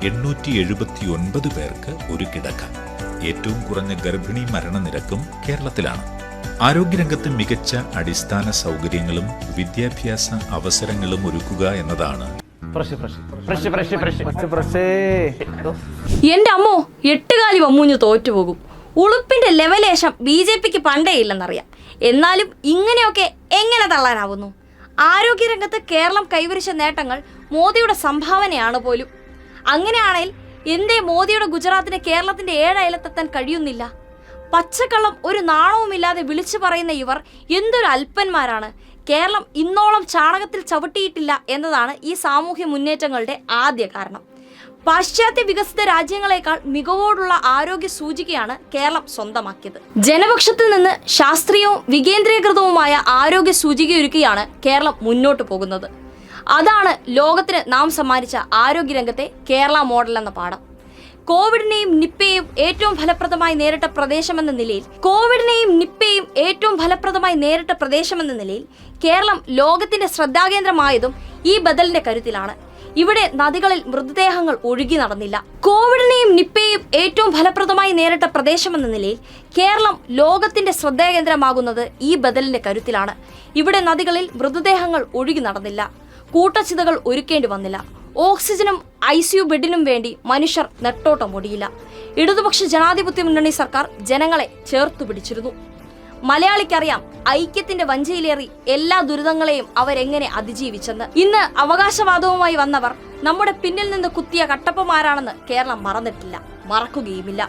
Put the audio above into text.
879 പേർക്ക് ഒരു കിടക്ക. ഏറ്റവും കുറഞ്ഞ ഗർഭിണി മരണനിരക്കും കേരളത്തിലാണ്. ആരോഗ്യരംഗത്ത് മികച്ച അടിസ്ഥാന സൗകര്യങ്ങളും വിദ്യാഭ്യാസ അവസരങ്ങളും ഒരുക്കുക എന്നതാണ്. എന്റെ അമ്മോ, 8 കാലി വമ്മൂഞ്ഞ് തോറ്റുപോകും. ഉളുപ്പിന്റെ ലെവലേശം BJPക്ക് പണ്ടേ ഇല്ലെന്നറിയാം. എന്നാലും ഇങ്ങനെയൊക്കെ എങ്ങനെ തള്ളാനാവുന്നു? ആരോഗ്യരംഗത്ത് കേരളം കൈവരിച്ച നേട്ടങ്ങൾ മോദിയുടെ സംഭാവനയാണ് പോലും. അങ്ങനെയാണെങ്കിൽ എന്തേ മോദിയുടെ ഗുജറാത്തിന് കേരളത്തിന്റെ 7 അയലത്തെത്താൻ കഴിയുന്നില്ല? പച്ചക്കള്ളം ഒരു നാണവുമില്ലാതെ വിളിച്ചു പറയുന്ന ഇവർ എന്തൊരു അല്പന്മാരാണ്. കേരളം ഇന്നോളം ചാണകത്തിൽ ചവിട്ടിയിട്ടില്ല എന്നതാണ് ഈ സാമൂഹ്യ മുന്നേറ്റങ്ങളുടെ ആദ്യ കാരണം. പാശ്ചാത്യ വികസിത രാജ്യങ്ങളെക്കാൾ മികവോടുള്ള ആരോഗ്യ സൂചികയാണ് കേരളം സ്വന്തമാക്കിയത്. ജനപക്ഷത്തിൽ നിന്ന് ശാസ്ത്രീയവും വികേന്ദ്രീകൃതവുമായ ആരോഗ്യ സൂചികയൊരുക്കിയാണ് കേരളം മുന്നോട്ട് പോകുന്നത്. അതാണ് ലോകത്തിന് നാം സമ്മാനിച്ച ആരോഗ്യരംഗത്തെ കേരള മോഡൽ എന്ന പാഠം. കോവിഡിനെയും നിപ്പയെയും ഏറ്റവും ഫലപ്രദമായി നേരിട്ട പ്രദേശമെന്ന നിലയിൽ കേരളം ലോകത്തിന്റെ ശ്രദ്ധാകേന്ദ്രമായതും ഈ ബദലിന്റെ കരുത്തിലാണ്. ഇവിടെ നദികളിൽ മൃതദേഹങ്ങൾ ഒഴുകി നടന്നില്ല. കോവിഡിനെയും നിപ്പയെയും ഏറ്റവും ഫലപ്രദമായി നേരിട്ട പ്രദേശമെന്ന നിലയിൽ കേരളം ലോകത്തിന്റെ ശ്രദ്ധാകേന്ദ്രമാകുന്നത് ഈ ബദലിന്റെ കരുത്തിലാണ്. ഇവിടെ നദികളിൽ മൃതദേഹങ്ങൾ ഒഴുകി നടന്നില്ല. കൂട്ടച്ചിതകൾ ഒരുക്കേണ്ടി വന്നില്ല. ഓക്സിജനും ICU ബെഡിനും വേണ്ടി മനുഷ്യർ നെട്ടോട്ടം ഓടിയില്ല. ഇടതുപക്ഷ ജനാധിപത്യ മുന്നണി സർക്കാർ ജനങ്ങളെ ചേർത്തു പിടിച്ചിരുന്നു. മലയാളിക്കറിയാം ഐക്യത്തിന്റെ വഞ്ചിയിലേറി എല്ലാ ദുരിതങ്ങളെയും അവരെങ്ങനെ അതിജീവിച്ചെന്ന്. ഇന്ന് അവകാശവാദവുമായി വന്നവർ നമ്മുടെ പിന്നിൽ നിന്ന് കുത്തിയ കട്ടപ്പമാരാണെന്ന് കേരളം മറന്നിട്ടില്ല, മറക്കുകയുമില്ല.